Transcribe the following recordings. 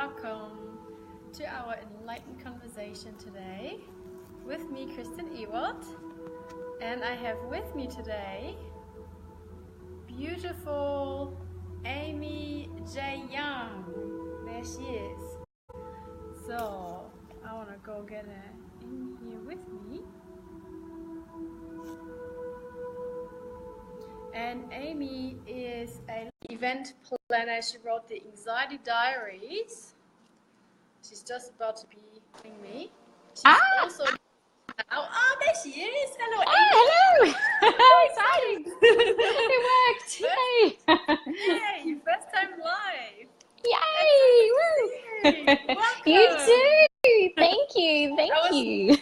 welcome to our enlightened conversation today. With me, Christin Ewald, and I have with me today beautiful Amy J. Young. There she is. So I want to go get her in here with me. And Amy is an event planner. She wrote the Anxiety Diaries. She's just about to be with me. She's also oh, there she is. Hello, Amy. Hello. It worked. Yay. Hey, first time live. Yay. Woo. Welcome. You too. Thank you. Thank you.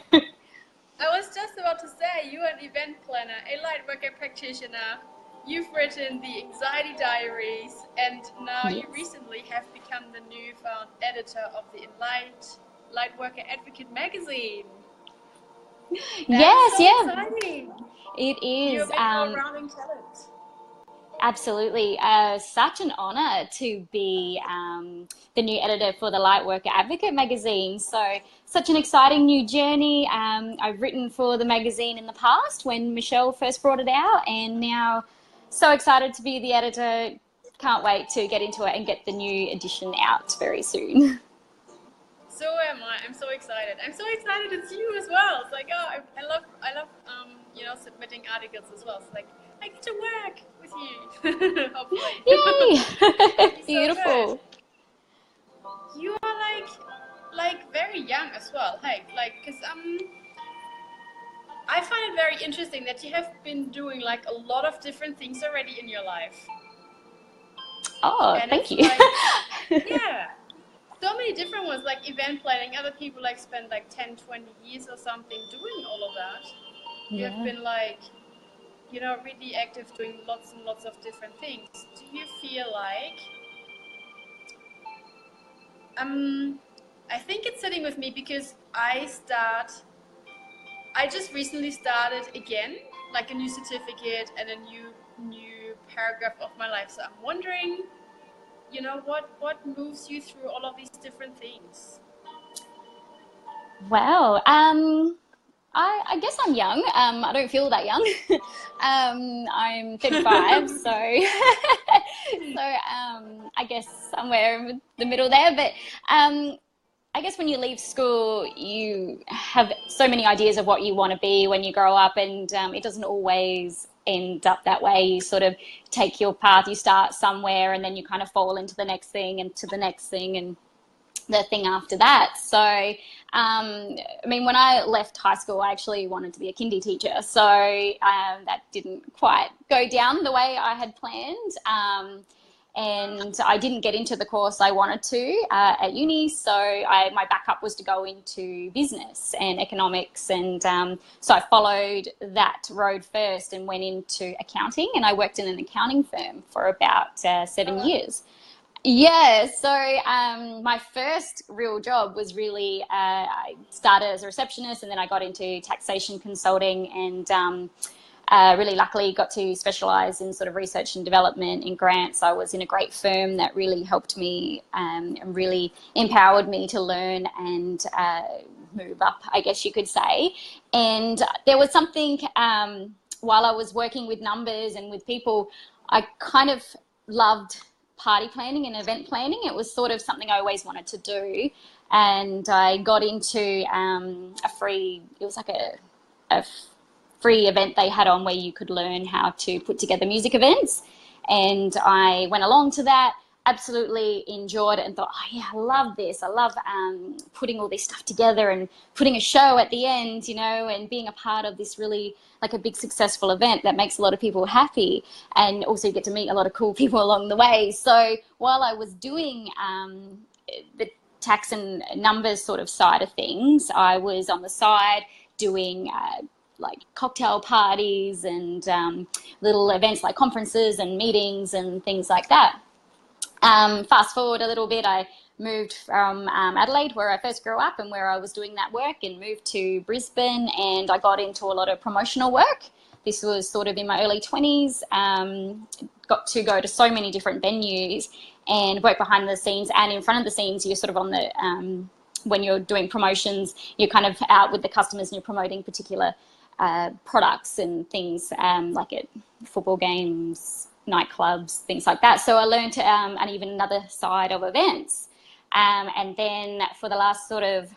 I was just about to say, you're an event planner, a Lightworker Practitioner. You've written the Anxiety Diaries, and now you recently have become the newfound editor of the Enlightened Lightworker Advocate magazine. Yes, so exciting. It is. You're a all-rounding talent. Absolutely. Such an honor to be the new editor for the Lightworker Advocate magazine. So, such an exciting new journey. I've written for the magazine in the past when Michelle first brought it out, and now so excited to be the editor. Can't wait to get into it and get the new edition out very soon. So am I. I'm so excited. I'm so excited it's you as well. It's like, oh, I love submitting articles as well. It's like, I get to work with you. Hopefully. Yay! Beautiful. So you are like very young as well. Hey, because I find it very interesting that you have been doing like a lot of different things already in your life. Oh, and thank you. Like, yeah. So many different ones, like event planning. Other people like spend like 10, 20 years or something doing all of that. You have been like, really active doing lots and lots of different things. Do you feel like, I think it's sitting with me because I just recently started again, like a new certificate and a new paragraph of my life. So I'm wondering, what moves you through all of these different things? Wow. I guess I'm young. I don't feel that young. I'm 35, so I guess somewhere in the middle there. But I guess when you leave school, you have so many ideas of what you want to be when you grow up, and it doesn't always end up that way. You sort of take your path, you start somewhere, and then you kind of fall into the next thing and to the next thing and the thing after that. So, when I left high school, I actually wanted to be a kindy teacher. So that didn't quite go down the way I had planned. And I didn't get into the course I wanted to at uni, so my backup was to go into business and economics, and so I followed that road first and went into accounting, and I worked in an accounting firm for about 7 years. Yeah, so my first real job was really, I started as a receptionist, and then I got into taxation consulting, and really luckily got to specialise in sort of research and development and grants. I was in a great firm that really helped me and really empowered me to learn and move up, I guess you could say. And there was something, while I was working with numbers and with people, I kind of loved party planning and event planning. It was sort of something I always wanted to do. And I got into it was like a free event they had on where you could learn how to put together music events, and I went along to that, absolutely enjoyed it, and thought, oh yeah, I love this. I love putting all this stuff together and putting a show at the end, and being a part of this really like a big successful event that makes a lot of people happy, and also get to meet a lot of cool people along the way. So while I was doing the tax and numbers sort of side of things, I was on the side doing like cocktail parties and little events like conferences and meetings and things like that. Fast forward a little bit, I moved from Adelaide, where I first grew up and where I was doing that work, and moved to Brisbane, and I got into a lot of promotional work. this was sort of in my early 20s. Got to go to so many different venues and work behind the scenes and in front of the scenes. You're sort of on the, when you're doing promotions, you're kind of out with the customers and you're promoting particular products and things, like at football games, nightclubs, things like that. So I learned and even another side of events. And then for the last sort of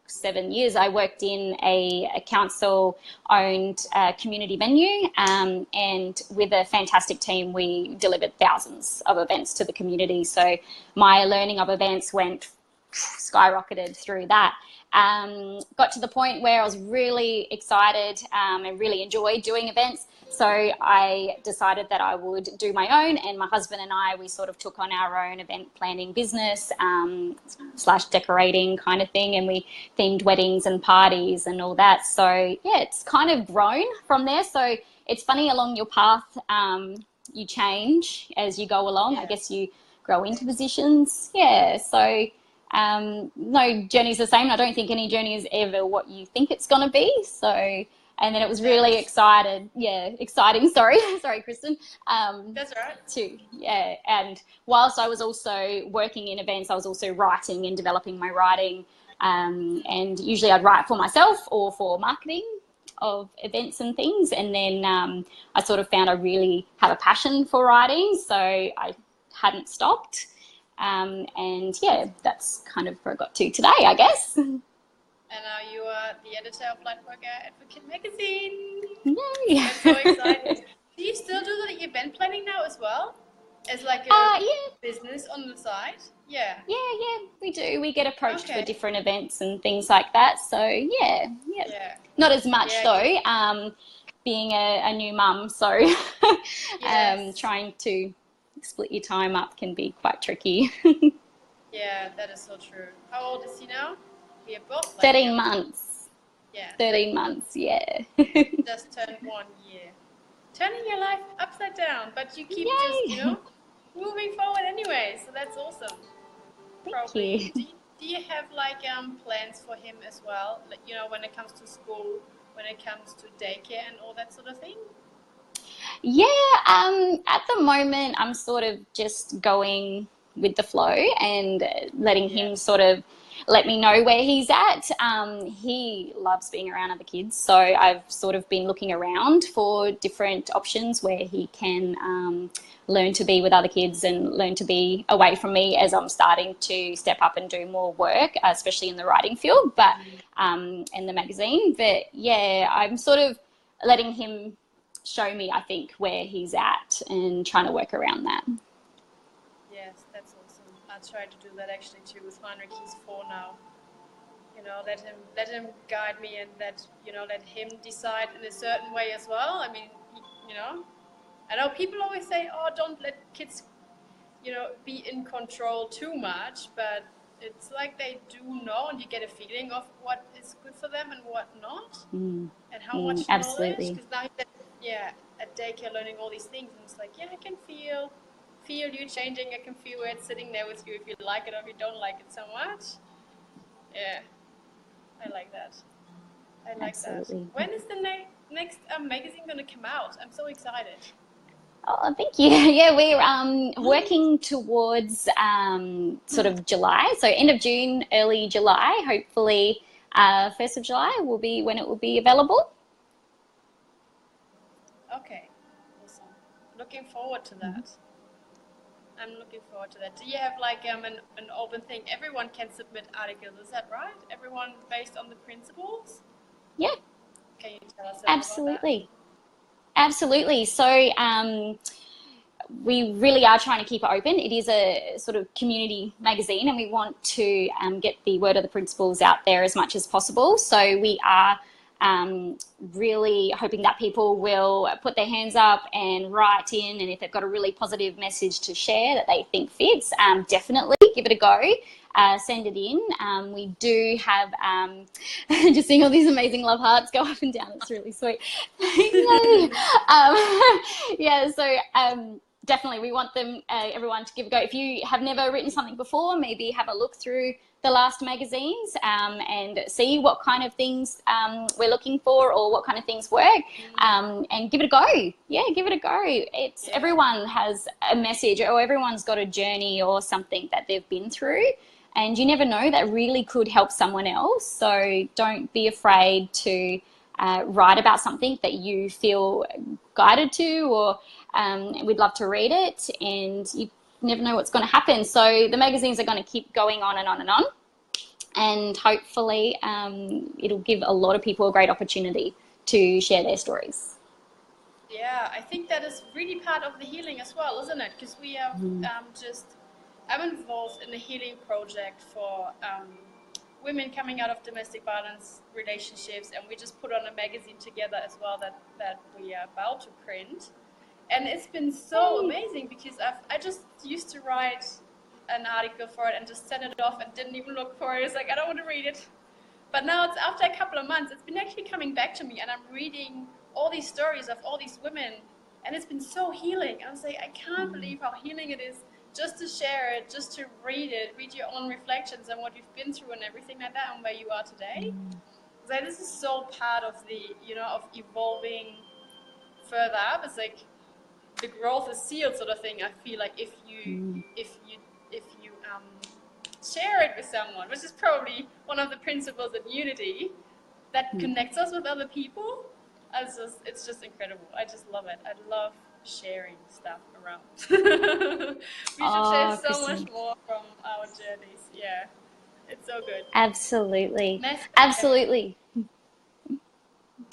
7 years, I worked in a council-owned community venue, and with a fantastic team, we delivered thousands of events to the community. So my learning of events went skyrocketed through that. Got to the point where I was really excited and really enjoyed doing events. So I decided that I would do my own, and my husband and I, we sort of took on our own event planning business / decorating kind of thing, and we themed weddings and parties and all that. So yeah, it's kind of grown from there. So it's funny, along your path, you change as you go along. I guess you grow into positions. Yeah, so no journey's the same. I don't think any journey is ever what you think it's going to be. So, and then it was really exciting. Sorry, Christin. That's all right. And whilst I was also working in events, I was also writing and developing my writing. And usually I'd write for myself or for marketing of events and things. And then I sort of found I really have a passion for writing, so I hadn't stopped. And yeah, that's kind of where I got to today, I guess. And now you are the editor of Lightworker Advocate magazine. Yay! I'm so excited. Do you still do the event planning now as well? As like a business on the side? Yeah, we do. We get approached for different events and things like that. So yeah. Not as much though, being a new mum. So trying to split your time up can be quite tricky. Yeah, that is so true. How old is he now? We are both 13 months. Yeah. 13 months, yeah. Just turned 1 year. Turning your life upside down, but you keep just, moving forward anyway, so that's awesome. Thank you. Do you have like plans for him as well? Like, when it comes to school, when it comes to daycare and all that sort of thing? Yeah, at the moment I'm sort of just going with the flow and letting him sort of let me know where he's at. He loves being around other kids, so I've sort of been looking around for different options where he can learn to be with other kids and learn to be away from me as I'm starting to step up and do more work, especially in the writing field, but and the magazine. But yeah, I'm sort of letting him show me, I think, where he's at and trying to work around that. Yes, that's awesome. I try to do that actually too with Heinrich. He's 4 now. Let him guide me, and let him decide in a certain way as well. I mean, I know people always say, oh, don't let kids, be in control too much, but it's like they do know, and you get a feeling of what is good for them and what not, and how much knowledge. Because now at daycare learning all these things, and it's like, I can feel you changing. I can feel it sitting there with you if you like it or if you don't like it so much. Yeah, I like that. That. When is the next magazine going to come out? I'm so excited. Oh, thank you. Yeah, we're working towards sort of July, so end of June, early July. Hopefully 1st of July will be when it will be available. Okay, awesome. Looking forward to that. I'm looking forward to that. Do you have like an open thing? Everyone can submit articles, is that right? Everyone based on the principles? Yeah. Can you tell us Absolutely. about that? Absolutely. So we really are trying to keep it open. It is a sort of community magazine, and we want to get the word of the principles out there as much as possible. So we are really hoping that people will put their hands up and write in, and if they've got a really positive message to share that they think fits, definitely give it a go. Send it in. We do have just seeing all these amazing love hearts go up and down. It's really sweet. definitely we want them, everyone to give a go. If you have never written something before, maybe have a look through the last magazines and see what kind of things we're looking for, or what kind of things work, and give it a go. Yeah, give it a go. It's everyone has a message, or everyone's got a journey or something that they've been through, and you never know, that really could help someone else. So don't be afraid to write about something that you feel guided to, or we'd love to read it, and you never know what's going to happen. So the magazines are going to keep going on and on and on, and hopefully it'll give a lot of people a great opportunity to share their stories. Yeah, I think that is really part of the healing as well, isn't it? Because we have I'm involved in a healing project for women coming out of domestic violence relationships, and we just put on a magazine together as well that we are about to print. And it's been so amazing, because I just used to write an article for it and just send it off and didn't even look for it. It's like, I don't want to read it. But now it's after a couple of months, it's been actually coming back to me, and I'm reading all these stories of all these women, and it's been so healing. I was like, I can't believe how healing it is just to share it, just to read it, read your own reflections and what you've been through and everything like that, and where you are today. It's like, this is so part of the, of evolving further up. It's like the growth is sealed, sort of thing. I feel like if you share it with someone, which is probably one of the principles in unity that connects us with other people, it's just incredible. I just love it. I love sharing stuff around. We should share so Christin, much more from our journeys. Yeah, it's so good. Absolutely. Absolutely.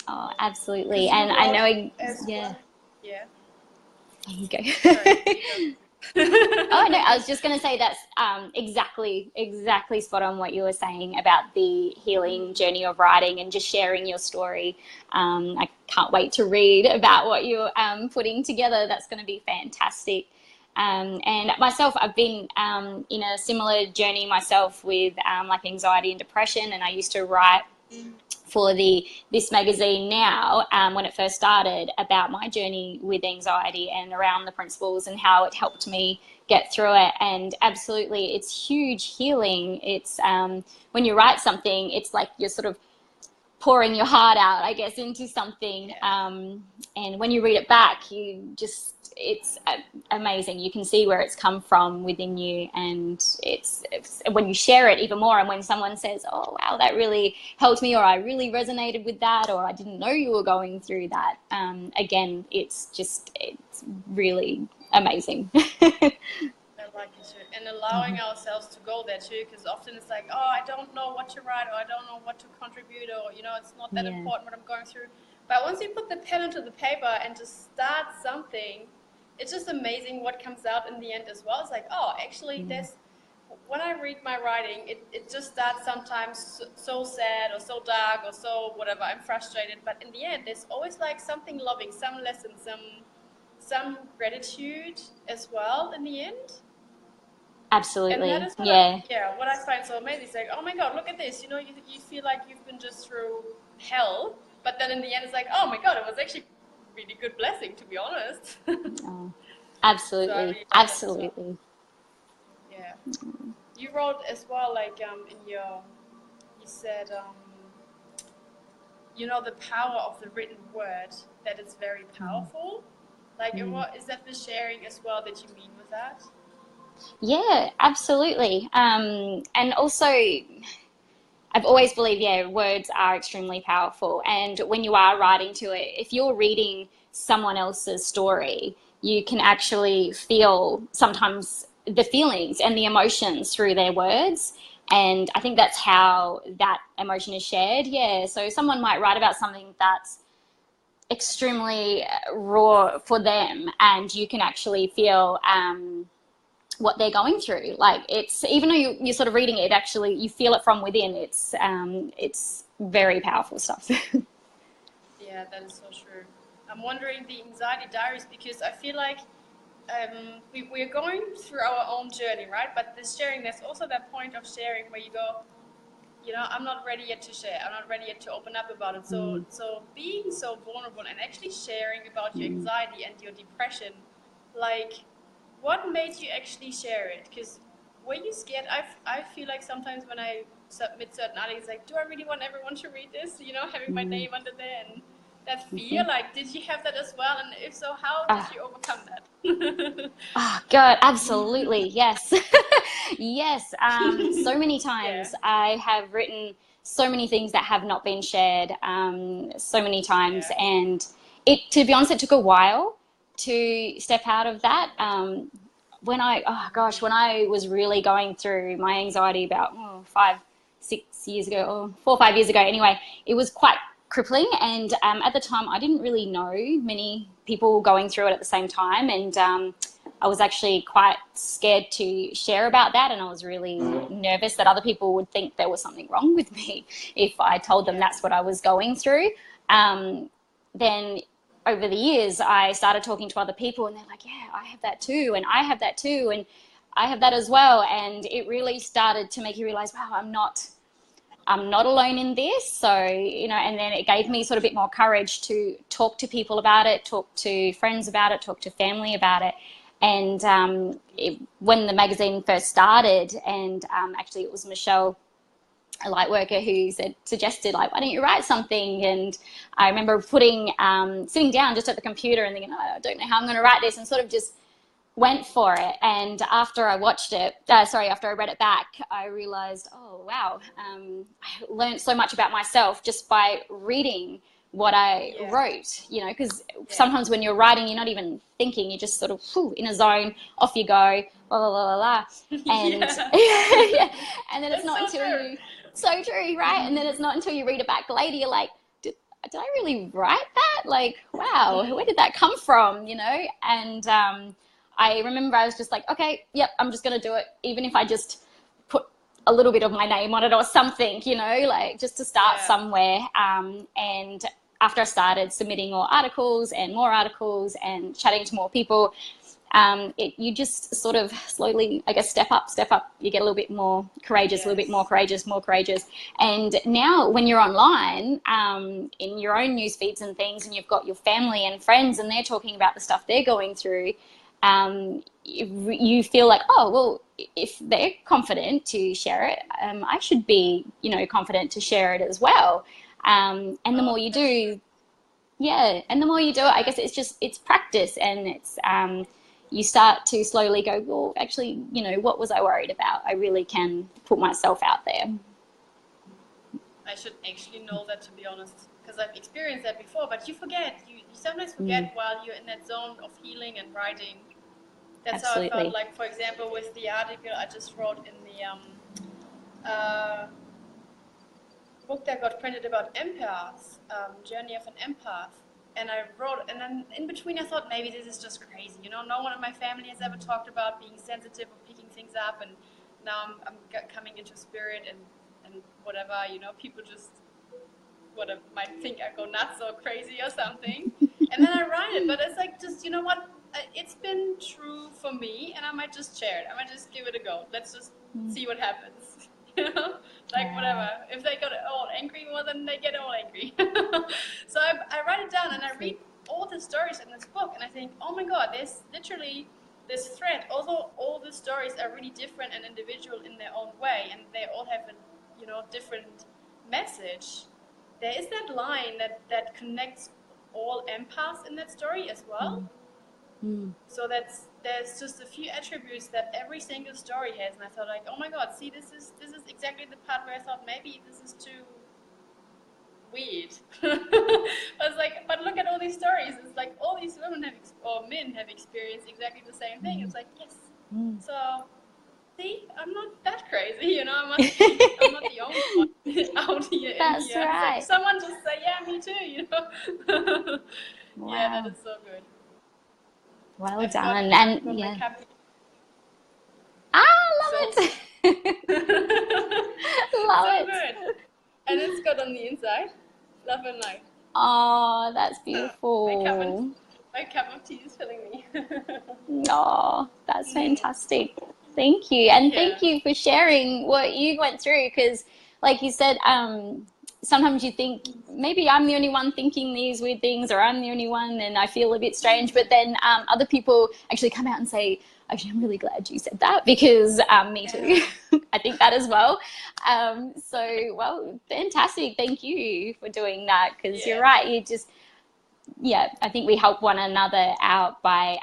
Oh, absolutely. And I know, yeah. Yeah. There you go. Sorry. Oh no, I was just going to say that's exactly spot on what you were saying about the healing journey of writing and just sharing your story. I can't wait to read about what you're putting together. That's going to be fantastic. And myself, I've been in a similar journey myself with like anxiety and depression, and I used to write for this magazine now, when it first started, about my journey with anxiety and around the principles and how it helped me get through it. And absolutely, it's huge healing. It's when you write something, it's like you're sort of pouring your heart out, I guess, into something. And when you read it back, it's amazing. You can see where it's come from within you, and it's when you share it even more, and when someone says, oh wow, that really helped me, or I really resonated with that, or I didn't know you were going through that, again, it's really amazing. I like it too. And allowing ourselves to go there too, because often it's like, oh, I don't know what to write, or I don't know what to contribute, or it's not that important what I'm going through. But once you put the pen into the paper and just start something, it's just amazing what comes out in the end as well. It's like, oh, actually, when I read my writing, it just starts sometimes so sad or so dark or so whatever, I'm frustrated. But in the end, there's always like something loving, some lesson, some gratitude as well in the end. Absolutely. And that is what I find so amazing. It's like, oh my God, look at this. You feel like you've been just through hell, but then in the end, it's like, oh my God, it was actually a really good blessing, to be honest. Oh, absolutely. So absolutely. Yeah. You wrote as well, like you said, the power of the written word, that it's very powerful. Like, is that the sharing as well that you mean with that? Yeah, absolutely. And also, I've always believed, words are extremely powerful. And when you are writing to it, if you're reading someone else's story, you can actually feel sometimes the feelings and the emotions through their words. And I think that's how that emotion is shared. Yeah. So someone might write about something that's extremely raw for them, and you can actually feel what they're going through. Like, it's, even though you're sort of reading it, actually you feel it from within. It's very powerful stuff. Yeah, that is so true. I'm wondering the anxiety diaries, because I feel like we're going through our own journey, right? But this sharing, there's also that point of sharing where you go, I'm not ready yet to share. I'm not ready yet to open up about it. So being so vulnerable and actually sharing about your anxiety and your depression like, what made you actually share it? Because were you scared? I feel like sometimes when I submit certain articles, like, do I really want everyone to read this? You know, having my name under there, and that fear. Like, did you have that as well? And if so, how did you overcome that? Oh God, absolutely, yes. Yes, so many Yeah. times I have written so many things that have not been shared, so many times, Yeah. and to be honest, it took a while to step out of that. When I was really going through my anxiety about 5, 6 years ago, or 4 or 5 years ago, anyway, it was quite crippling. And at the time, I didn't really know many people going through it at the same time. And I was actually quite scared to share about that. And I was really nervous that other people would think there was something wrong with me if I told them that's what I was going through. Then over the years, I started talking to other people, and they're like, yeah, I have that too, and I have that too, and I have that as well. And it really started to make you realize, wow, I'm not alone in this. So, you know, and then it gave me sort of a bit more courage to talk to people about it, talk to friends about it, talk to family about it. And when the magazine first started, and actually it was Michelle, a Lightworker, who suggested, like, why don't you write something? And I remember sitting down just at the computer and thinking, oh, I don't know how I'm going to write this, and sort of just went for it. And after I after I read it back, I realized, oh wow, I learned so much about myself just by reading what I wrote, you know, because sometimes when you're writing, you're not even thinking, you're just sort of in a zone, off you go, la la la la la. And and then it's not until you, so true, right? And then it's not until you read it back later, you're like, did I really write that? Like, wow, where did that come from, you know? And I remember I was just like, okay, yep, I'm just going to do it, even if I just put a little bit of my name on it or something, you know, like just to start somewhere. And after I started submitting more articles and chatting to more people, you just sort of slowly, I guess, step up, you get a little bit more courageous, a little bit more courageous. And now when you're online, in your own news feeds and things, and you've got your family and friends and they're talking about the stuff they're going through, you feel like, oh, well, if they're confident to share it, I should be, you know, confident to share it as well. And the more you do, and the more you do it, I guess it's practice, and it's you start to slowly go, well, actually, you know, what was I worried about? I really can put myself out there. I should actually know that, to be honest, because I've experienced that before, but you forget. You sometimes forget while you're in that zone of healing and writing. That's Absolutely. how I felt, like, for example, with the article I just wrote in the book that got printed about empaths, Journey of an Empath. And I wrote, and then in between I thought, maybe this is just crazy. You know, no one in my family has ever talked about being sensitive or picking things up, and now I'm coming into spirit and whatever, you know, people just might think I go nuts or crazy or something. And then I write it, but it's like, just, you know what, it's been true for me, and I might just share it. I might just give it a go. Let's just see what happens. You know, like, whatever. If they got all angry, well, then they get all angry. So I write it down, and I read all the stories in this book, and I think, oh my God, there's literally this thread. Although all the stories are really different and individual in their own way, and they all have a, you know, different message, there is that line that connects all empaths in that story as well. So there's just a few attributes that every single story has, and I thought, like, oh my God, see, this is exactly the part where I thought maybe this is too weird. I was like, but look at all these stories. It's like all these women or men have experienced exactly the same thing. It's like, yes. So see, I'm not that crazy, you know. I'm not the only one out here. That's in here. right. It's like someone just say, yeah, me too, you know. Wow. Yeah, that is so good. Well I've done. got And my copy. Love it. Love so it. Good. And it's got on the inside, love and light. Oh, that's beautiful. My cup of tea is filling me. Oh, that's fantastic. Thank you. And thank you for sharing what you went through, because like you said, sometimes you think maybe I'm the only one thinking these weird things, or I'm the only one and I feel a bit strange. But then other people actually come out and say, actually, I'm really glad you said that, because me too. I think that as well. So, well, fantastic. Thank you for doing that, because you're right. You just, I think we help one another out by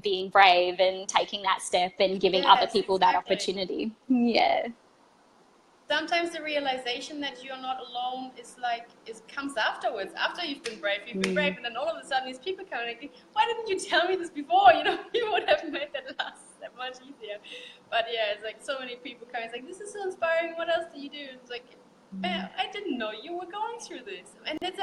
being brave and taking that step and giving other people that opportunity. Yeah. Sometimes the realization that you're not alone is like, it comes afterwards, after you've been brave, and then all of a sudden these people come like, why didn't you tell me this before? You know, you would have made that last step much easier. But yeah, it's like so many people come, it's like, this is so inspiring, what else do you do? It's like, I didn't know you were going through this. And that's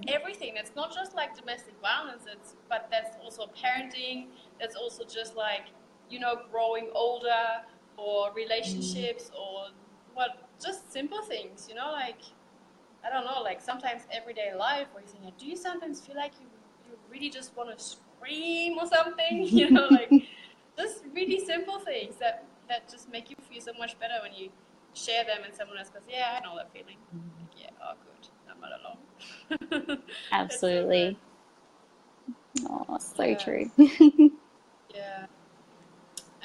everything. That's not just like domestic violence, but that's also parenting, that's also just like, you know, growing older, or relationships, or just simple things, you know, like, I don't know, like sometimes everyday life where you think, do you sometimes feel like you really just want to scream or something, you know, like just really simple things that just make you feel so much better when you share them and someone else goes, yeah, I know that feeling. Like, yeah, oh good, I'm not alone. Absolutely. Oh, so true. Yeah.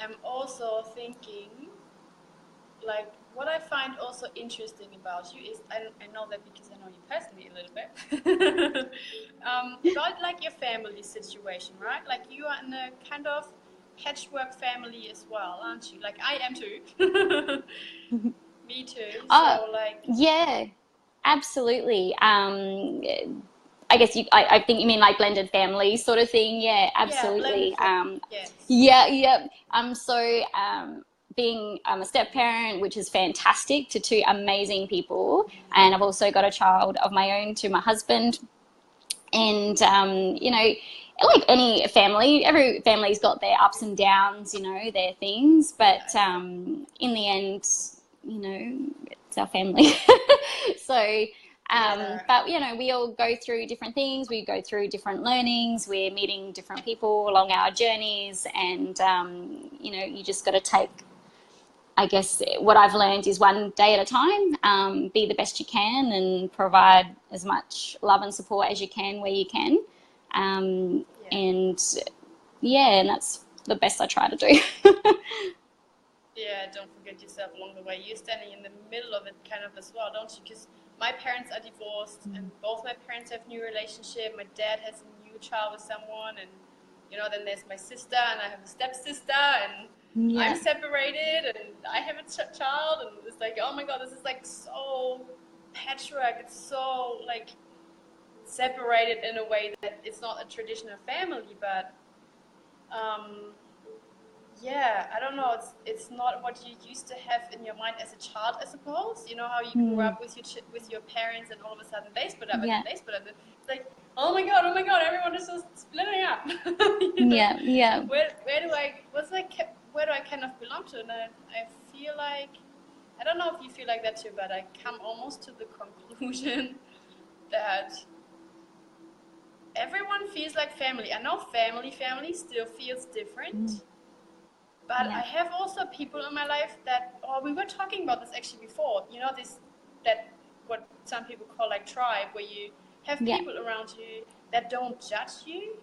I'm also thinking, like, what I find also interesting about you is, I know that because I know you personally a little bit, about like your family situation, right? Like you are in a kind of patchwork family as well, aren't you? Like I am too. Me too. So like, yeah, absolutely. I guess I think you mean like blended family sort of thing. Yeah, absolutely. Yes. So being a step parent, which is fantastic, to two amazing people, and I've also got a child of my own to my husband. And you know, like any family, every family's got their ups and downs, you know, their things. But in the end, you know, it's our family. So. But, you know, we all go through different things. We go through different learnings. We're meeting different people along our journeys. And, you know, you just got to take, I guess, what I've learned is one day at a time, be the best you can and provide as much love and support as you can where you can. And, and that's the best I try to do. Yeah, don't forget yourself along the way. You're standing in the middle of it kind of as well, don't you? Because my parents are divorced, and both my parents have new relationship. My dad has a new child with someone, and you know, then there's my sister, and I have a stepsister, and I'm separated, and I have a child, and it's like, oh my god, this is like so patchwork. It's so like separated in a way that it's not a traditional family, but yeah, I don't know. It's not what you used to have in your mind as a child, I suppose. You know how you grew up with your parents, and all of a sudden they split up, and then they split up. It's like, oh my god, everyone is just splitting up. You know? Where do I kind of belong to? And I feel like, I don't know if you feel like that too, but I come almost to the conclusion that everyone feels like family. I know family still feels different. But I have also people in my life that, we were talking about this actually before, you know, that what some people call like tribe, where you have people around you that don't judge you,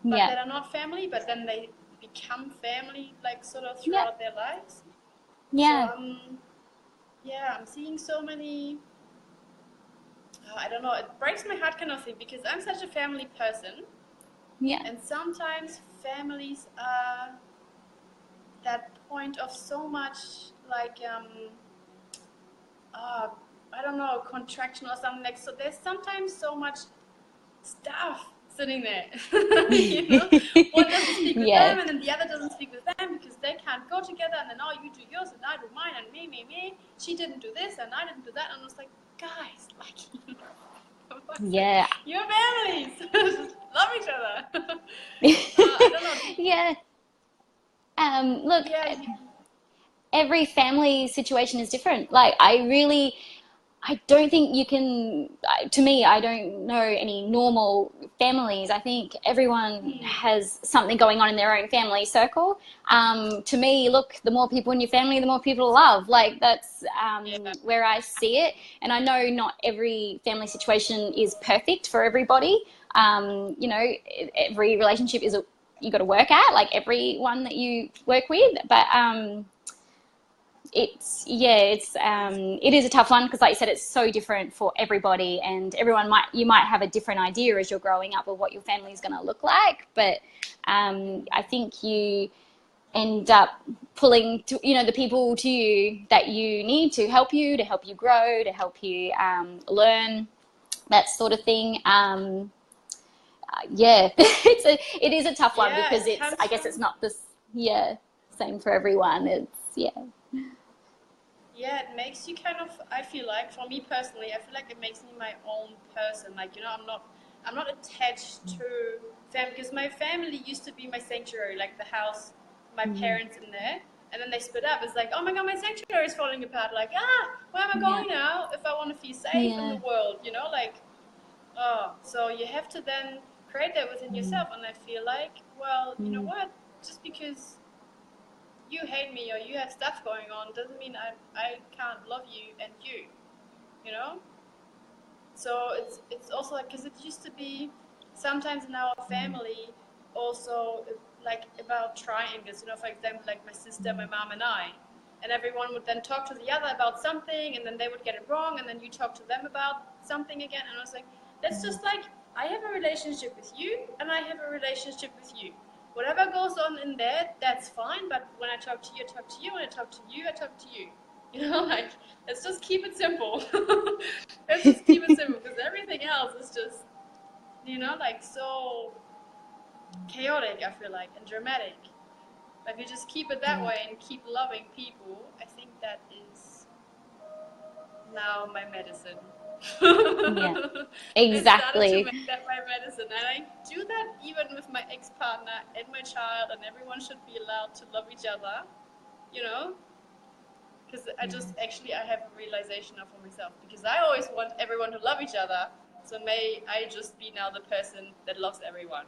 but that are not family, but then they become family, like sort of throughout their lives. So, I'm seeing so many, I don't know, it breaks my heart kind of thing, because I'm such a family person. And sometimes families are that point of so much like I don't know, contraction or something, like, so there's sometimes so much stuff sitting there. You know, one doesn't speak with them, and then the other doesn't speak with them because they can't go together, and then you do yours and I do mine, and me, she didn't do this and I didn't do that, and it's like, guys, like, you're families. Just love each other. I don't know. Look, every family situation is different. Like, I I don't think you can, to me, I don't know any normal families. I think everyone has something going on in their own family circle. To me, look, the more people in your family, the more people to love. Like that's where I see it. And I know not every family situation is perfect for everybody. You know, every relationship is you got to work at, like everyone that you work with. But it is a tough one because, like you said, it's so different for everybody, and you might have a different idea as you're growing up of what your family is going to look like. But I think you end up pulling the people to you that you need to help you grow, to help you learn, that sort of thing. It is a tough one because I guess it's not same for everyone. Yeah, it makes you kind of, I feel like, for me personally, I feel like it makes me my own person. Like, you know, I'm not attached to family, because my family used to be my sanctuary, like the house, my parents in there, and then they split up. It's like, oh my God, my sanctuary is falling apart. Like, where am I going now if I want to feel safe in the world, you know, like, so you have to then create that within yourself. And I feel like, well, you know what, just because you hate me or you have stuff going on doesn't mean I can't love you and you know? So it's also like, because it used to be sometimes in our family also like about triangles, you know, for example, like my sister, my mom and I, and everyone would then talk to the other about something, and then they would get it wrong, and then you talk to them about something again, and I was like, that's just like, I have a relationship with you and I have a relationship with you. Whatever goes on in there, that's fine, but when I talk to you, I talk to you. When I talk to you, I talk to you. You know, like, let's just keep it simple. Let's just keep it simple, because everything else is just, you know, like, so chaotic, I feel like, and dramatic. But if you just keep it that way and keep loving people, I think that is now my medicine. Exactly. I started to make that my medicine, and I do that even with my ex-partner and my child, and everyone should be allowed to love each other, you know, because I have a realization now for myself, because I always want everyone to love each other, so may I just be now the person that loves everyone,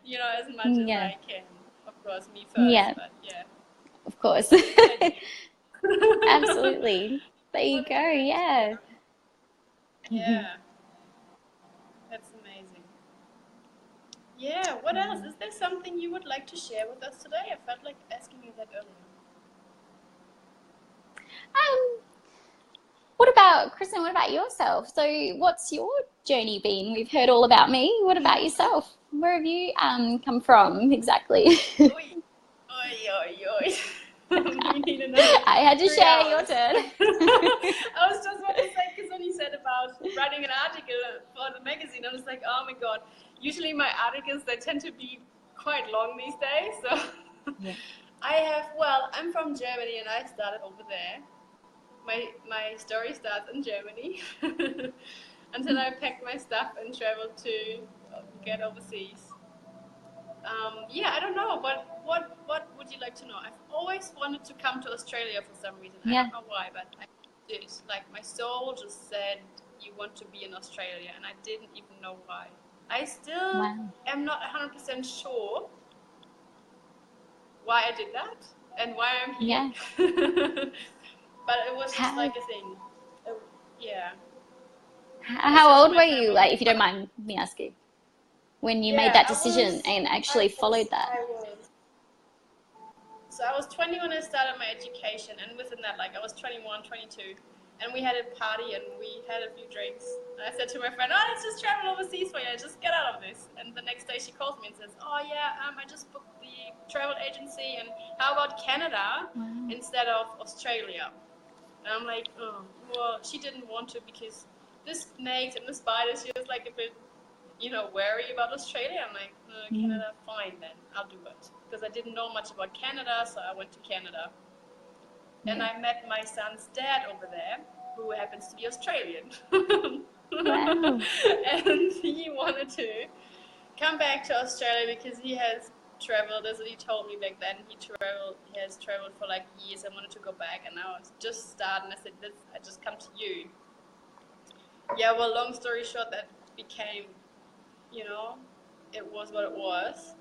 you know, as much as I can. Of course, me first, but of course. Absolutely. There you go. That's amazing. Yeah, what else? Is there something you would like to share with us today? I felt like asking you that earlier. Christin, what about yourself? So what's your journey been? We've heard all about me. What about yourself? Where have you come from exactly? Oi, oi, oi, oi. We need another I had to share hours. your turn. I was just about to say, because when you said about writing an article for the magazine, I was like, oh my God. Usually my articles, they tend to be quite long these days. So I'm from Germany, and I started over there. My story starts in Germany until I packed my stuff and traveled to get overseas. I don't know. What would you like to know? I've always wanted to come to Australia for some reason. I don't know why, but I did. Like, my soul just said, you want to be in Australia, and I didn't even know why. I still am not 100% sure why I did that and why I'm here. But it was just like a thing. How old were you, like, if you don't mind me asking, when you made that decision and actually followed that? I was 20 when I started my education, and within that, like, I was 21, 22, and we had a party and we had a few drinks. And I said to my friend, let's just travel overseas for you, just get out of this. And the next day she calls me and says, I just booked the travel agency, and how about Canada instead of Australia? And I'm like, well, she didn't want to, because the snakes and the spiders, she was like a bit, wary about Australia. I'm like, Canada, fine then, I'll do it. Because I didn't know much about Canada, so I went to Canada. And I met my son's dad over there, who happens to be Australian. And he wanted to come back to Australia because he has traveled, as he told me back then, he has traveled for like years and wanted to go back, and now it's just starting. I said, I just come to you. Yeah, well, long story short, that became, you know, it was what it was.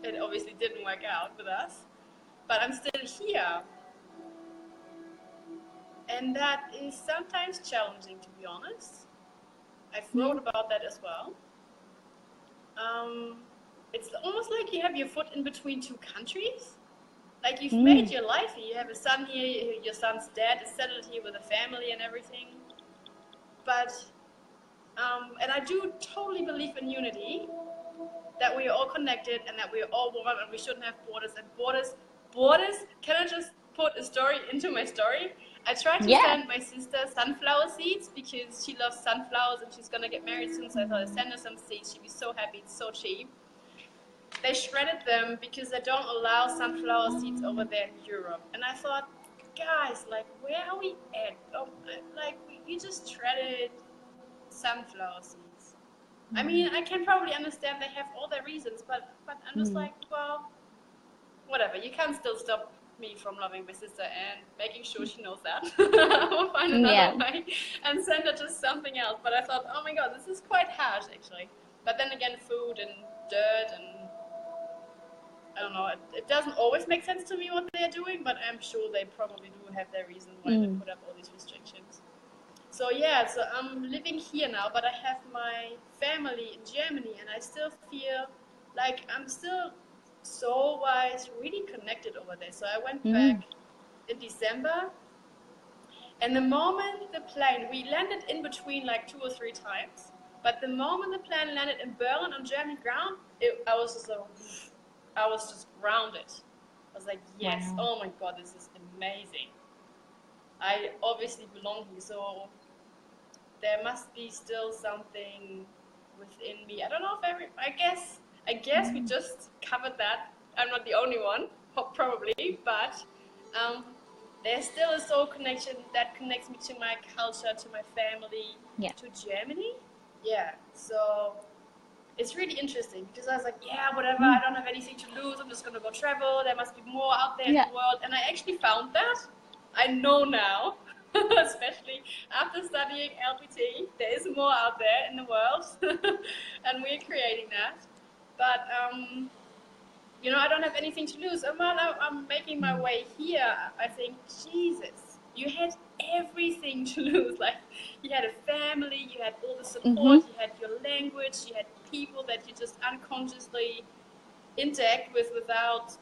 It obviously didn't work out with us, but I'm still here. And that is sometimes challenging, to be honest. I've wrote about that as well. It's almost like you have your foot in between two countries. Like you've made your life here. You have a son here, your son's dad is settled here with a family and everything. But, and I do totally believe in unity, that we are all connected and that we are all one and we shouldn't have borders. And borders, can I just put a story into my story? I tried to send my sister sunflower seeds because she loves sunflowers and she's going to get married soon. So I thought I'd send her some seeds. She'd be so happy. It's so cheap. They shredded them because they don't allow sunflower seeds over there in Europe. And I thought, guys, like, where are we at? Oh, like, you just shredded sunflower seeds. I mean, I can probably understand they have all their reasons, but I'm just like, well, whatever. You can't still stop me from loving my sister and making sure she knows that. We'll find another way and send her just something else. But I thought, oh my god, this is quite harsh, actually. But then again, food and dirt and I don't know, it doesn't always make sense to me what they're doing, but I'm sure they probably do have their reason why they put up all these restrictions. So yeah, so I'm living here now, but I have my family in Germany, and I still feel like I'm still soul-wise really connected over there. So I went back in December, and the moment the plane, we landed in between like 2 or 3 times, but the moment the plane landed in Berlin on German ground, I was just grounded. I was like, yes, oh my god, this is amazing. I obviously belong here, so there must be still something within me. I don't know if I guess we just covered that. I'm not the only one, probably, but there's still a soul connection that connects me to my culture, to my family, to Germany. Yeah, so it's really interesting because I was like, yeah, whatever, I don't have anything to lose, I'm just going to go travel, there must be more out there in the world, and I actually found that. I know now, especially after studying LPT, there is more out there in the world, and we're creating that. But, you know, I don't have anything to lose. And while I'm making my way here, I think, Jesus, you had everything to lose. Like, you had a family, you had all the support, you had your language, you had people that you just unconsciously interact with without,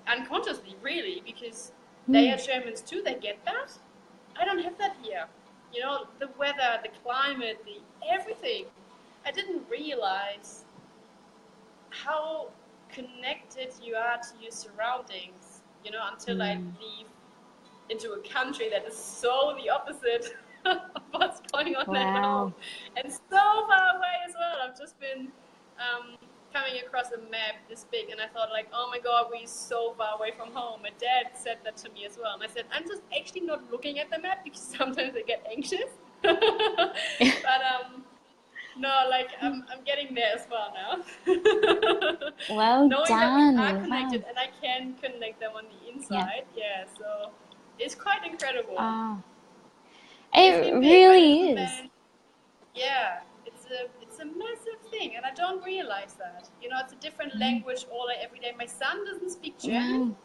unconsciously, really, because they are Germans too, they get that. I don't have that here. You know, the weather, the climate, everything. I didn't realize how connected you are to your surroundings, you know, until I leave into a country that is so the opposite of what's going on at home. And so far away as well. I've just been coming across a map this big, and I thought, like, oh my god, we're so far away from home. My dad said that to me as well, and I said, I'm just actually not looking at the map because sometimes I get anxious. But no, like, I'm getting there as well now. Well knowing done. that we are connected and I can connect them on the inside. Yeah, so it's quite incredible. It really is. Yeah, it's a massive thing, and I don't realize that. You know, it's a different language all every day. My son doesn't speak German.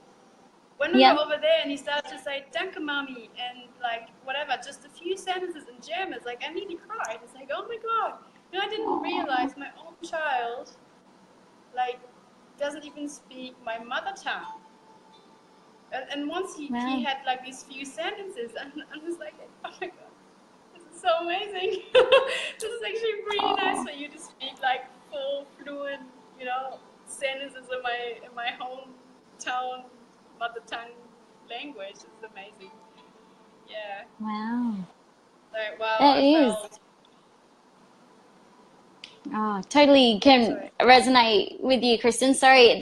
When we were over there and he started to say "Danke, Mami," and like whatever, just a few sentences in German, it's like I nearly cried. It's like, oh my god, you know, I didn't realize my own child like doesn't even speak my mother tongue. And once he had like these few sentences, and I was like, oh my god, this is so amazing. This is actually really nice for you to speak like full fluent, you know, sentences in my hometown mother tongue language. It's amazing. Yeah. Wow. Like, wow. That is. Oh, totally can resonate with you, Christin. Sorry,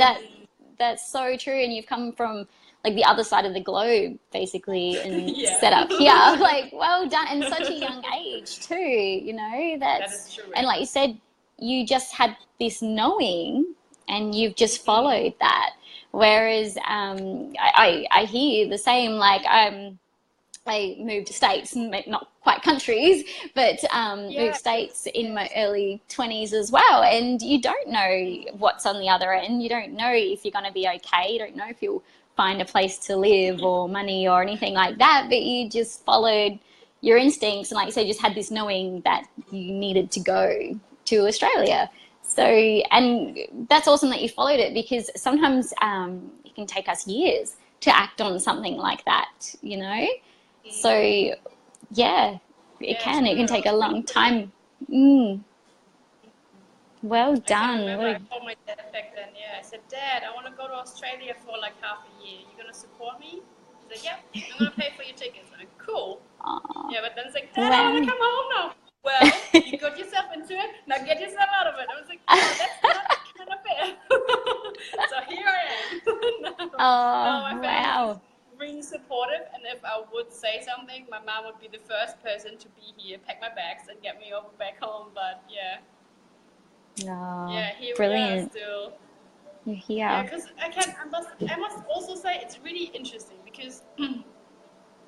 that's so true. And you've come from like the other side of the globe, basically, and set up here. Like, well done, and such a young age too. You know, that is true. And like you said, you just had this knowing, and you've just followed that. Whereas I hear the same, like I moved states, not quite countries, but moved states in my early 20s as well. And you don't know what's on the other end. You don't know if you're going to be okay. You don't know if you'll find a place to live or money or anything like that. But you just followed your instincts. And like you said, you just had this knowing that you needed to go to Australia. So, and that's awesome that you followed it, because sometimes it can take us years to act on something like that, you know? So, yeah, it can take a long time. Well done. I remember I told my dad back then, I said, Dad, I want to go to Australia for like half a year. You going to support me? He said, yeah, I'm going to pay for your tickets. I'm like, cool. Aww. Yeah, but then it's like, Dad, I want to come home now. Well, you got yourself into it, now get yourself out of it. I was like, oh, that's not kind of fair. So here I am. Wow. Really supportive, and if I would say something, my mom would be the first person to be here, pack my bags, and get me over back home. But here brilliant. we are still. You're here. Yeah, because I must also say it's really interesting, because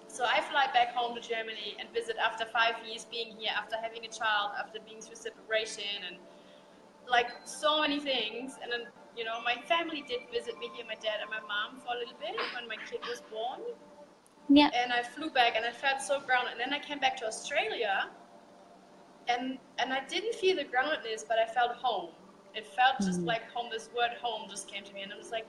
so I fly back home to Germany and visit after 5 years being here, after having a child, after being through separation, and like so many things, and then. You know, my family did visit me here, my dad and my mom, for a little bit when my kid was born. Yeah. And I flew back and I felt so grounded. And then I came back to Australia and I didn't feel the groundedness, but I felt home. It felt just like home. This word home just came to me, and I was like,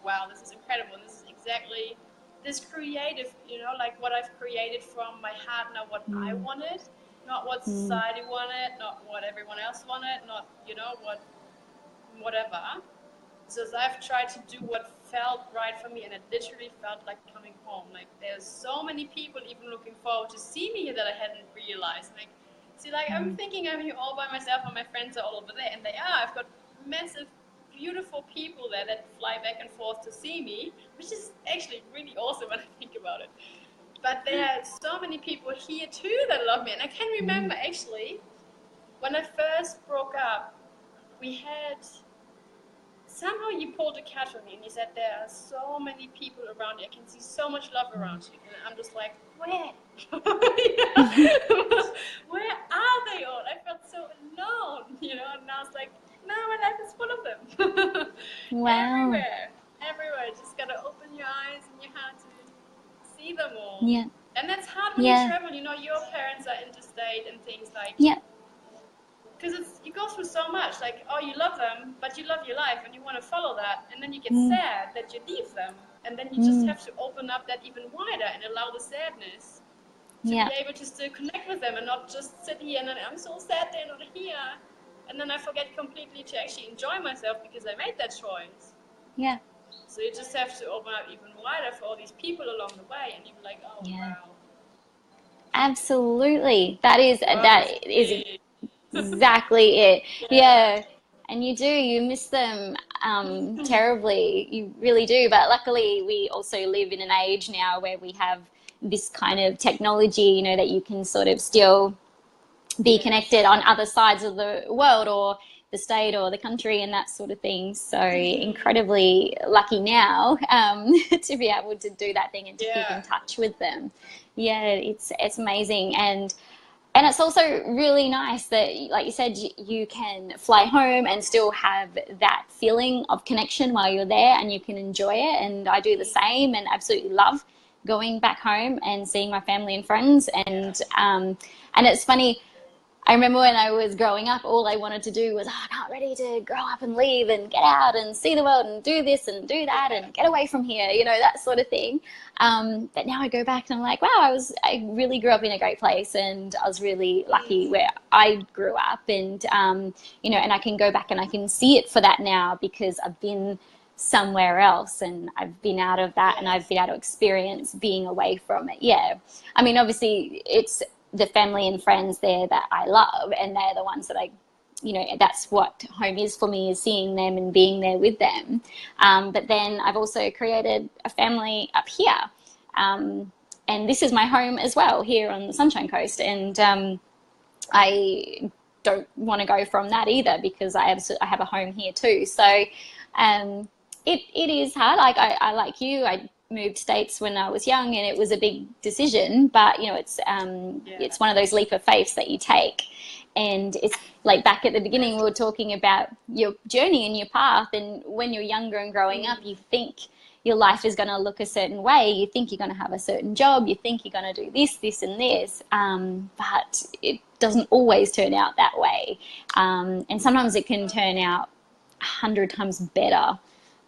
wow, this is incredible. This is exactly this creative, you know, like what I've created from my heart, not what I wanted, not what society wanted, not what everyone else wanted, not, you know, whatever. So I've tried to do what felt right for me, and it literally felt like coming home. Like there's so many people even looking forward to see me here that I hadn't realized. Like, see, like I'm thinking I'm here all by myself, and my friends are all over there, and they are. I've got massive, beautiful people there that fly back and forth to see me, which is actually really awesome when I think about it. But there are so many people here too that love me, and I can remember actually when I first broke up, we had. Somehow you pulled a card for me and you said, there are so many people around you. I can see so much love around you. And I'm just like, where? Where are they all? I felt so alone, you know, and I was like, no, my life is full of them. Wow. Everywhere. Just got to open your eyes and your heart to see them all. Yeah. And that's hard when you travel, you know, your parents are interstate and things like. Yeah. Because you go through so much, like, oh, you love them, but you love your life and you want to follow that, and then you get sad that you leave them, and then you just have to open up that even wider and allow the sadness to be able to still connect with them and not just sit here and then, I'm so sad they're not here, and then I forget completely to actually enjoy myself because I made that choice. Yeah. So you just have to open up even wider for all these people along the way, and you're like, oh, wow. Absolutely. That is exactly it. Yeah. And you miss them terribly. You really do. But luckily we also live in an age now where we have this kind of technology, you know, that you can sort of still be connected on other sides of the world or the state or the country and that sort of thing. So incredibly lucky now to be able to do that thing and to keep in touch with them. Yeah, it's amazing. And it's also really nice that, like you said, you can fly home and still have that feeling of connection while you're there, and you can enjoy it. And I do the same and absolutely love going back home and seeing my family and friends. And it's funny, I remember when I was growing up, all I wanted to do was, I'm not ready to grow up and leave and get out and see the world and do this and do that and get away from here, you know, that sort of thing. But now I go back and I'm like, wow, I really grew up in a great place, and I was really lucky where I grew up, and, you know, and I can go back and I can see it for that now because I've been somewhere else and I've been out of that and I've been able to experience being away from it. Yeah. I mean, obviously it's the family and friends there that I love, and they're the ones that I, you know, that's what home is for me, is seeing them and being there with them. But then I've also created a family up here. And this is my home as well, here on the Sunshine Coast. And I don't want to go from that either, because I have a home here too. So it is hard. Like I like you, I moved states when I was young, and it was a big decision, but you know, it's one of those leap of faith that you take. And it's like back at the beginning, we were talking about your journey and your path, and when you're younger and growing up, you think your life is going to look a certain way, you think you're going to have a certain job, you think you're going to do this and this, but it doesn't always turn out that way. And sometimes it can turn out 100 times better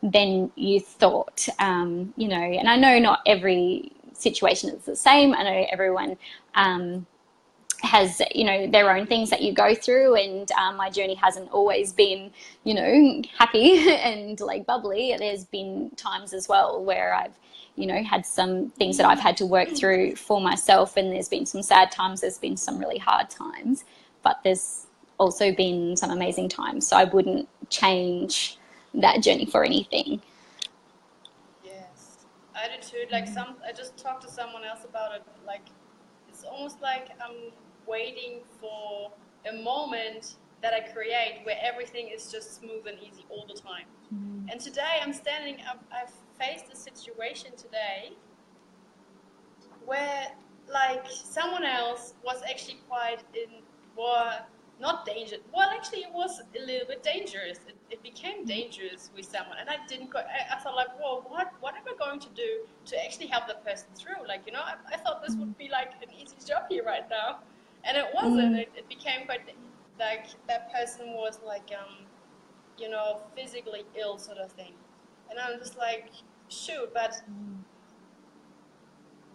than you thought, you know. And I know not every situation is the same. I know everyone has, you know, their own things that you go through, and my journey hasn't always been, you know, happy and like bubbly. There's been times as well where I've, you know, had some things that I've had to work through for myself, and there's been some sad times, there's been some really hard times, but there's also been some amazing times. So I wouldn't change that journey for anything. Yes, I do too. Like I just talked to someone else about it. Like, it's almost like I'm waiting for a moment that I create where everything is just smooth and easy all the time. And today I'm standing up, I've faced a situation today where like someone else was actually quite in, well, not danger, well actually it was a little bit dangerous. It became dangerous with someone, and I didn't go, I thought like, whoa, what am I going to do to actually help that person through? Like, you know, I thought this would be like an easy job here right now, and it wasn't. It became quite, like, that person was like, you know, physically ill sort of thing. And I'm just like, shoot, but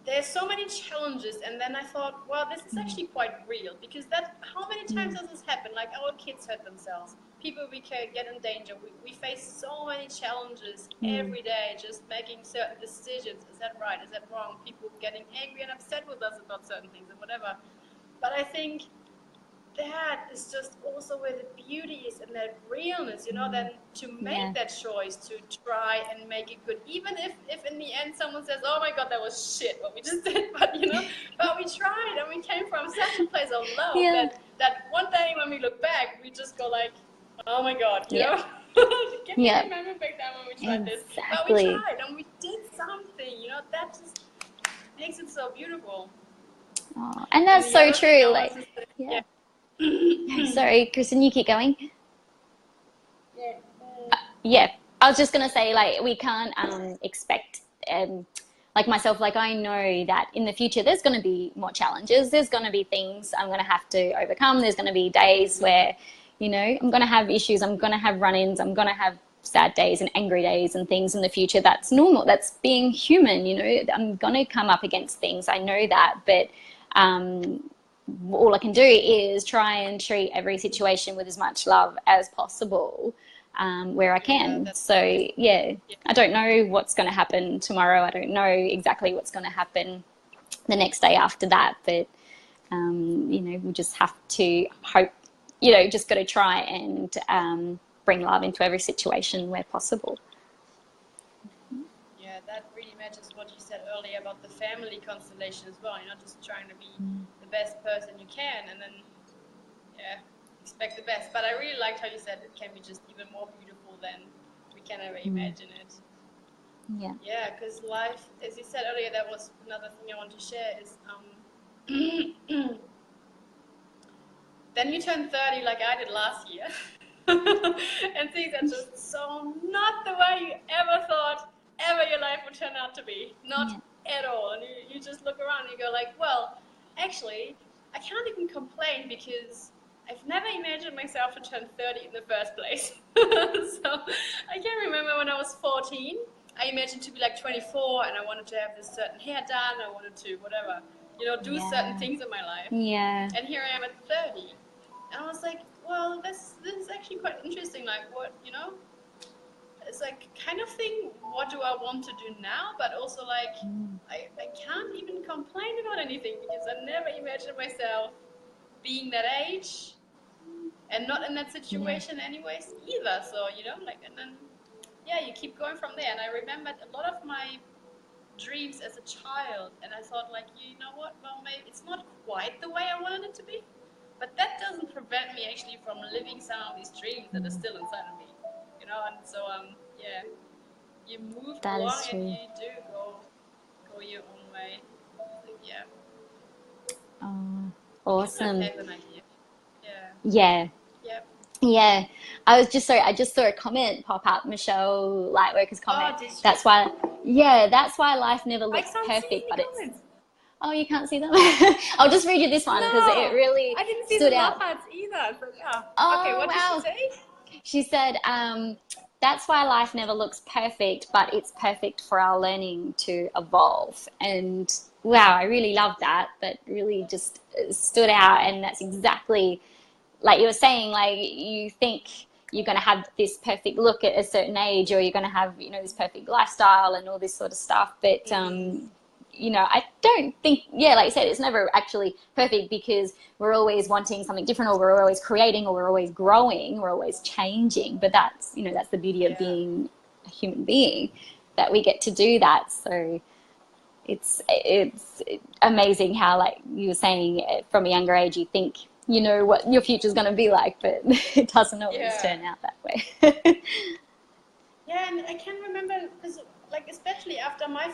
there's so many challenges. And then I thought, well, this is actually quite real, because that, how many times does this happen? Like, our kids hurt themselves, people we care get in danger. We face so many challenges every day, just making certain decisions. Is that right? Is that wrong? People getting angry and upset with us about certain things and whatever. But I think that is just also where the beauty is, and that realness, you know, then to make that choice to try and make it good, even if in the end someone says, oh my god, that was shit what we just did, but you know, but we tried, and we came from such a place of love that one day when we look back, we just go like, oh my god, you know, give me a memory back then when we tried this, but we tried and we did something, you know, that just makes it so beautiful. Oh, and that's so true. Like, sorry, Kristen, you keep going. I was just gonna say, like, we can't expect, like myself, like I know that in the future there's going to be more challenges. There's going to be things I'm going to have to overcome. There's going to be days where, you know, I'm going to have issues. I'm going to have run-ins. I'm going to have sad days and angry days and things in the future. That's normal. That's being human. You know, I'm going to come up against things. I know that, but all I can do is try and treat every situation with as much love as possible, where I can. So I don't know what's going to happen tomorrow. I don't know exactly what's going to happen the next day after that, but you know, we'll just have to hope, you know, just got to try and bring love into every situation where possible. Yeah, that really matches what you said earlier about the family constellation as well. You're not just trying to be the best person you can, and then expect the best. But I really liked how you said it can be just even more beautiful than we can ever imagine it. Yeah, because life, as you said earlier, that was another thing I want to share is then you turn 30 like I did last year, and things are just so not the way you ever thought ever your life would turn out to be. Not at all. And you just look around and you go like, well, actually, I can't even complain, because I've never imagined myself to turn 30 in the first place. So I can remember when I was 14, I imagined to be like 24, and I wanted to have this certain hair done, I wanted to whatever, you know, do certain things in my life. And here I am at 30. And I was like, well, this is actually quite interesting, like what, you know, it's like kind of thing, what do I want to do now? But also like, I can't even complain about anything, because I never imagined myself being that age and not in that situation anyways either. So, you know, like, and then, you keep going from there. And I remembered a lot of my dreams as a child, and I thought like, you know what, well, maybe it's not quite the way I wanted it to be, but that doesn't prevent me actually from living some of these dreams that are still inside of me, you know. And so yeah, you move That along is true. and you do go your own way. Like, yeah. Oh, You kind of awesome. have an idea. Yeah. Yeah. Yep. Yeah, I just saw a comment pop up, Michelle Lightworker's comment. Oh, did you? That's why, yeah, that's why life never I looks can't see perfect, any but it's, comments. oh, you can't see them? I'll just read you this one because it No, really I didn't see the stood love out. hearts either. So, yeah. Okay, Oh, what did she wow. say? She said, that's why life never looks perfect, but it's perfect for our learning to evolve. And wow, I really love that. That really just stood out. And that's exactly like you were saying, like you think you're going to have this perfect look at a certain age, or you're going to have, you know, this perfect lifestyle and all this sort of stuff. But, you know, I don't think, yeah, like you said, it's never actually perfect because we're always wanting something different, or we're always creating, or we're always growing, we're always changing. But that's, you know, that's the beauty of Yeah. being a human being, that we get to do that. So it's amazing how, like you were saying, from a younger age, you think you know what your future's going to be like, but it doesn't always Yeah. turn out that way. Yeah, and I can remember because, like, especially after my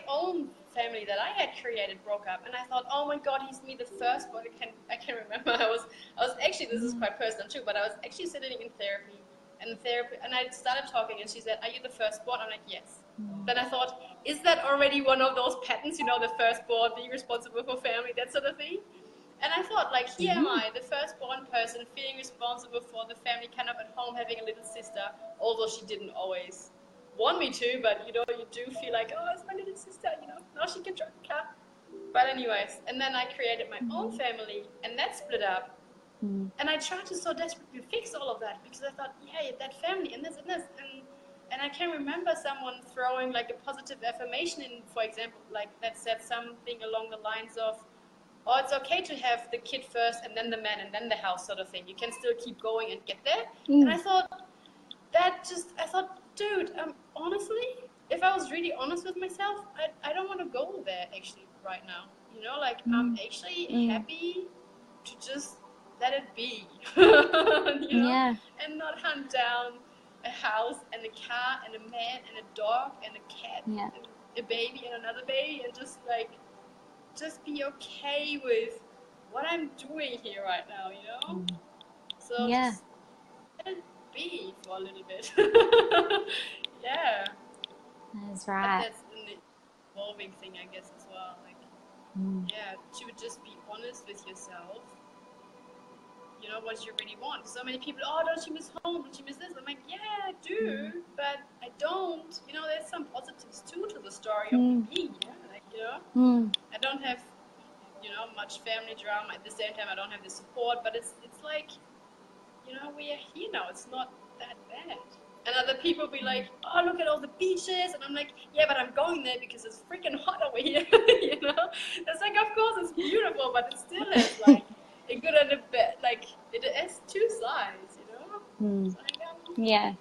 own family that I had created broke up, and I thought, oh my God, he's me the first boy. I can remember I was actually, this is quite personal too, but I was actually sitting in therapy, and I started talking, and she said, "Are you the firstborn?" I'm like, "Yes." Then I thought, is that already one of those patterns, you know, the firstborn being responsible for family, that sort of thing? And I thought, like, here am I, the firstborn person, feeling responsible for the family, kind of at home, having a little sister, although she didn't always want me to, but, you know, you do feel like, oh, it's my little sister, you know, now she can drive the car. But anyways, and then I created my own family, and that split up. And I tried to so desperately fix all of that, because I thought, yeah, that family, and this, and I can remember someone throwing, like, a positive affirmation in, for example, like, that said something along the lines of, oh, it's okay to have the kid first and then the man and then the house, sort of thing. You can still keep going and get there. And I thought, dude, honestly, if I was really honest with myself, I don't want to go there actually right now. You know, like, I'm actually happy to just let it be, you know, Yeah, and not hunt down a house and a car and a man and a dog and a cat yeah, and a baby and another baby, and just be okay with what I'm doing here right now, you know? So yeah, just let it be for a little bit. Yeah. that's But right. that's an evolving thing, I guess, as well. Like, yeah, to just be honest with yourself. You know what you really want. So many people, oh, don't you miss home? Don't you miss this? I'm like, yeah, I do, but I don't. You know, there's some positives too to the story of me being here. Like, you know, I don't have, you know, much family drama. At the same time, I don't have the support, but it's like, you know, we are here now. It's not that bad. And other people be like, oh, look at all the beaches. And I'm like, yeah, but I'm going there because it's freaking hot over here. You know? It's like, of course, it's beautiful, but it still is like a good and a bad. Like, it has two sides, you know? It's like, Yeah,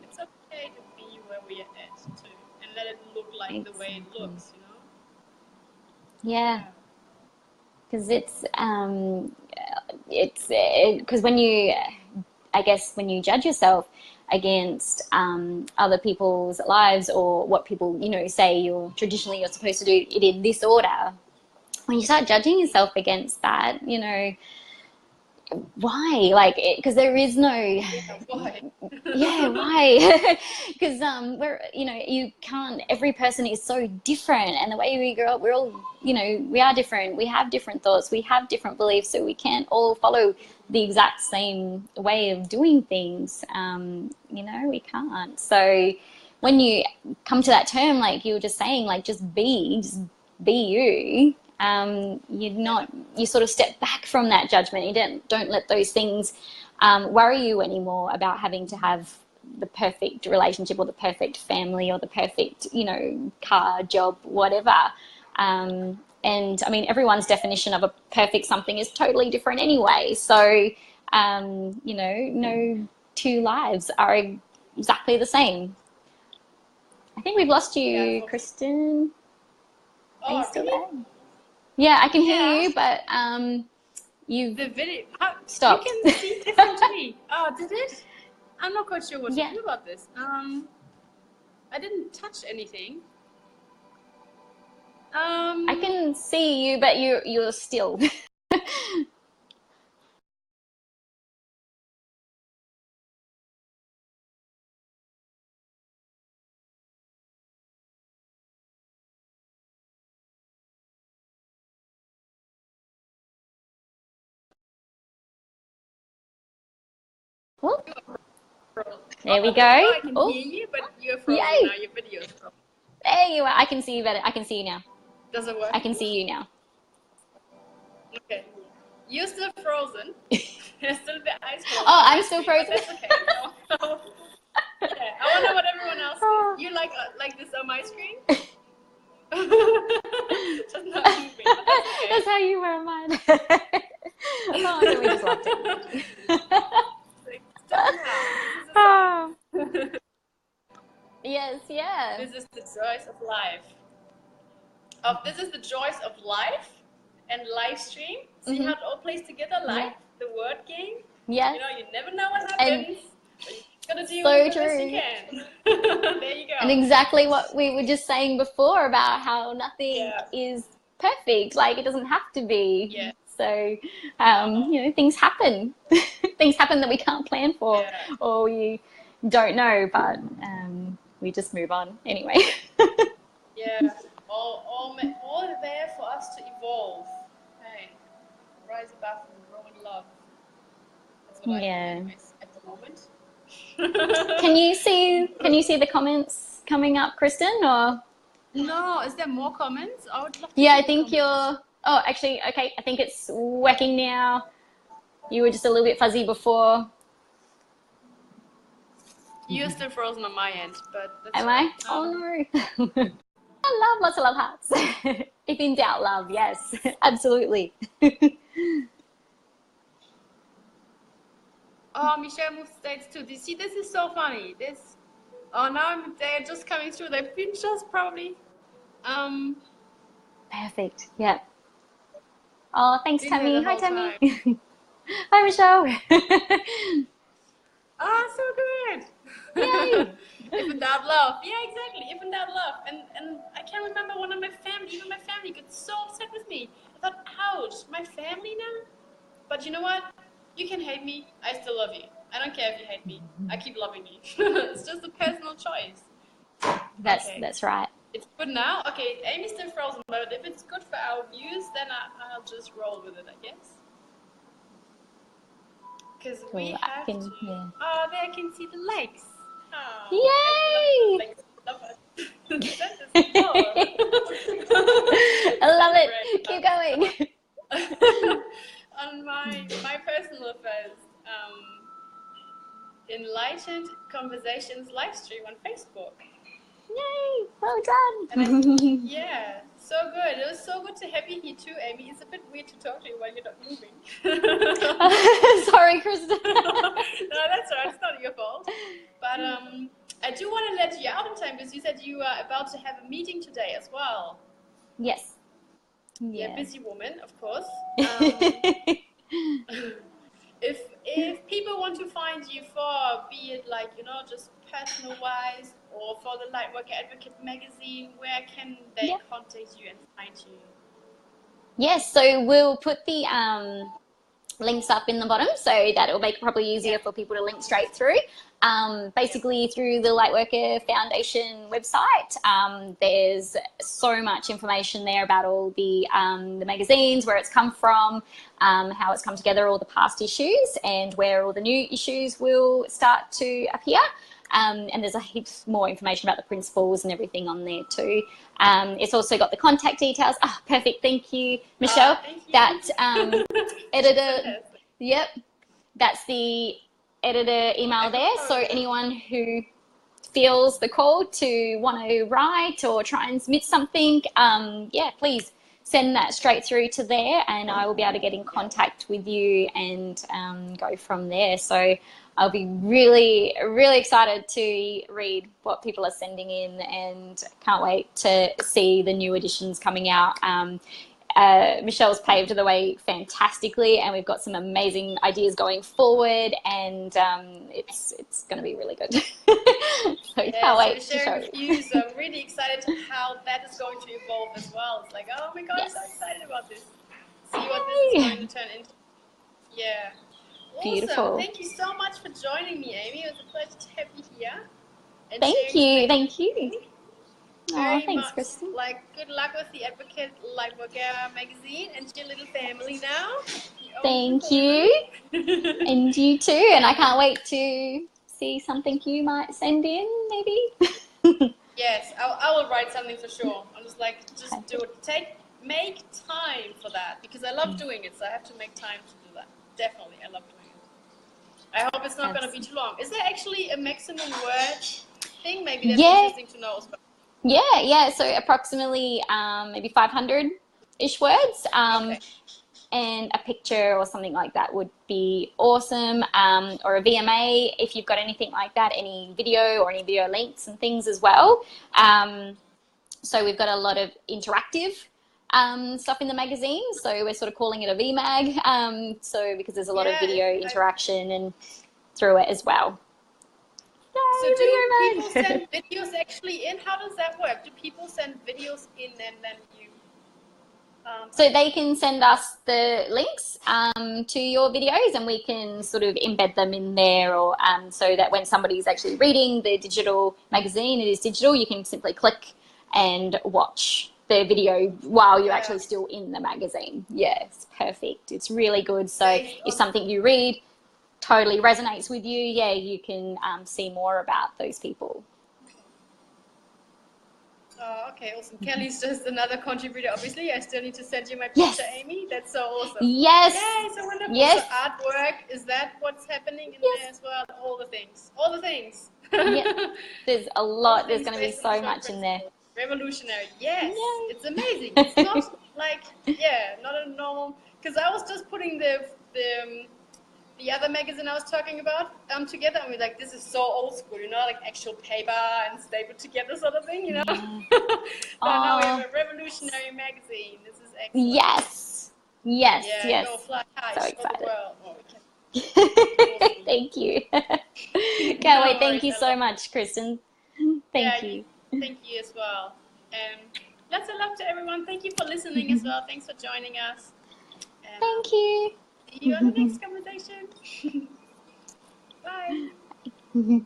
it's okay to be where we are at, too. And let it look like the way it exactly. looks, you know? Yeah, Yeah. because it's because when you, I guess, when you judge yourself against other people's lives, or what people, you know, say you're supposed to do it in this order, when you start judging yourself against that, you know, why? Like, because there is no, Yeah, why? yeah, why? Because we're, you know, you can't, every person is so different, and the way we grow up, we're all, you know, we are different, we have different thoughts, we have different beliefs, so we can't all follow the exact same way of doing things. You know, we can't. So when you come to that term, like you were just saying, like just be you, you're not, you sort of step back from that judgment. You don't let those things worry you anymore about having to have the perfect relationship, or the perfect family, or the perfect, you know, car, job, whatever. And I mean, everyone's definition of a perfect something is totally different anyway. So, you know, no two lives are exactly the same. I think we've lost Yeah, you, Kristen. Are you oh, still really? there? Yeah, I can hear Yeah. you, but You've The video. stopped. You can see different to me. Oh, did it? I'm not quite sure what to do about this. I didn't touch anything. I can see you, but you're still. Oh, there we go. I can hear you, but you're frozen now. Your video is frozen. There you are. I can see you better. I can see you now. Does it work? I can see you now. Okay. You're still frozen. You're still the ice frozen. Oh, I'm still frozen. That's okay. No. Yeah, I wonder what everyone else is. You like this on my screen? Just not moving, but that's okay. That's how you were on mine. Oh, then we just locked it. Yes, yeah. This is the joys of life. This is the joys of life and live stream. See how it all plays together, like the word game? Yeah. You know, you never know what happens. But you gotta do so the true. best you can. There you go. And exactly what we were just saying before about how nothing is perfect. Like, it doesn't have to be. Yeah. So, you know, things happen. Things happen that we can't plan for or we don't know, but we just move on anyway. Yeah. All there for us to evolve. Hey, rise above and grow in love. That's what I think at the moment. Can you see the comments coming up, Christin, or? No, is there more comments? I would love to I think you're, oh, actually, okay, I think it's working now. You were just a little bit fuzzy before. You're still frozen on my end, but that's Am I? Oh no. I love lots of love hearts. If in doubt, love, yes, absolutely. Oh, Michelle moved states too. You see, this is so funny. Now they're just coming through. They've been just probably. Perfect. Yeah. Oh, thanks, Tammy. Hi, Tammy. Time. Hi, Michelle. So good. Yay. If in doubt, love. Yeah, exactly. If in doubt, love. And I can remember one of my family, even my family got so upset with me. I thought, ouch, my family now? But you know what? You can hate me. I still love you. I don't care if you hate me. I keep loving you. It's just a personal choice. That's right. It's good now. Okay, Amy's still frozen, but if it's good for our views, then I'll just roll with it, I guess. Because we have to. Yeah. Oh, there I can see the legs. Oh, yay! I love it. I love it. Keep going. On my personal affairs, Enlightened Conversations live stream on Facebook. Yay! Well done. And yeah, so good. It was so good to have you here too, Amy. It's a bit weird to talk to you while you're not moving. Sorry, Christin. No, that's all right. It's not your fault. But I do want to let you out in time because you said you are about to have a meeting today as well. Yes. Yeah, busy woman, of course. If people want to find you for, be it like, you know, just personal wise or for the Lightworker Advocate magazine, where can they contact you and find you? Yes, so we'll put the links up in the bottom, so that'll make it probably easier for people to link straight through. Basically through the Lightworker Foundation website, there's so much information there about all the magazines, where it's come from, how it's come together, all the past issues, and where all the new issues will start to appear. And there's a heap more information about the principles and everything on there too. It's also got the contact details. Oh, perfect. Thank you, Michelle. Thank you. That editor, yep, that's the editor email there. So anyone who feels the call to want to write or try and submit something, please send that straight through to there, and I will be able to get in contact with you and go from there. So I'll be really, really excited to read what people are sending in, and can't wait to see the new editions coming out. Michelle's paved the way fantastically, and we've got some amazing ideas going forward, and it's going to be really good. So Yeah, can't wait so to show sharing with you. So I'm really excited to how that is going to evolve as well. It's like, oh my God, I'm so excited about this. See what this is going to turn into. Yeah. Awesome. Beautiful. Thank you so much for joining me, Amy. It was a pleasure to have you here. And Thank you. Thank you. Oh, very thanks, much. Kristen. Like, good luck with the Advocate Lightworker magazine and your little family now. Thank you. And you too. And I can't wait to see something you might send in, maybe. Yes, I will write something for sure. I'm just like, just do it. Make time for that because I love doing it. So I have to make time to do that. Definitely, I love doing it. I hope it's not going to be too long. Is there actually a maximum word thing? Maybe that's interesting to know as well. Yeah. So approximately maybe 500-ish words. Okay. And a picture or something like that would be awesome, or a VMA if you've got anything like that, any video or any video links and things as well. So we've got a lot of interactive stuff in the magazine, so we're sort of calling it a VMag, so because there's a lot of video interaction and through it as well. So do people send videos actually in? How does that work? Do people send videos in and then you... So they can send us the links to your videos, and we can sort of embed them in there, or so that when somebody's actually reading the digital magazine, it is digital, you can simply click and watch the video while you're actually still in the magazine. Yeah, it's perfect. It's really good. So if something you read totally resonates with you, yeah, you can see more about those people. Oh, okay, awesome. Kelly's just another contributor, obviously. I still need to send you my picture, Amy. That's so awesome. Yes. Yay, so wonderful. Yes. So artwork, is that what's happening in there as well? All the things. All the things. Yeah. There's a lot. There's going to be so much in there. Revolutionary. Yes. Yay. It's amazing. It's not like, not a normal... Because I was just putting the other magazine I was talking about together, and we're like, this is so old school, like actual paper and stapled together sort of thing, But now we have a revolutionary magazine. This is excellent. Yes. Go fly high, so show excited. the world. Oh, Thank you. Can't wait. Thank you so much, Kristen. Thank you. Thank you as well. And lots of love to everyone. Thank you for listening as well. Thanks for joining us. And, thank you. See you on the next conversation. Bye.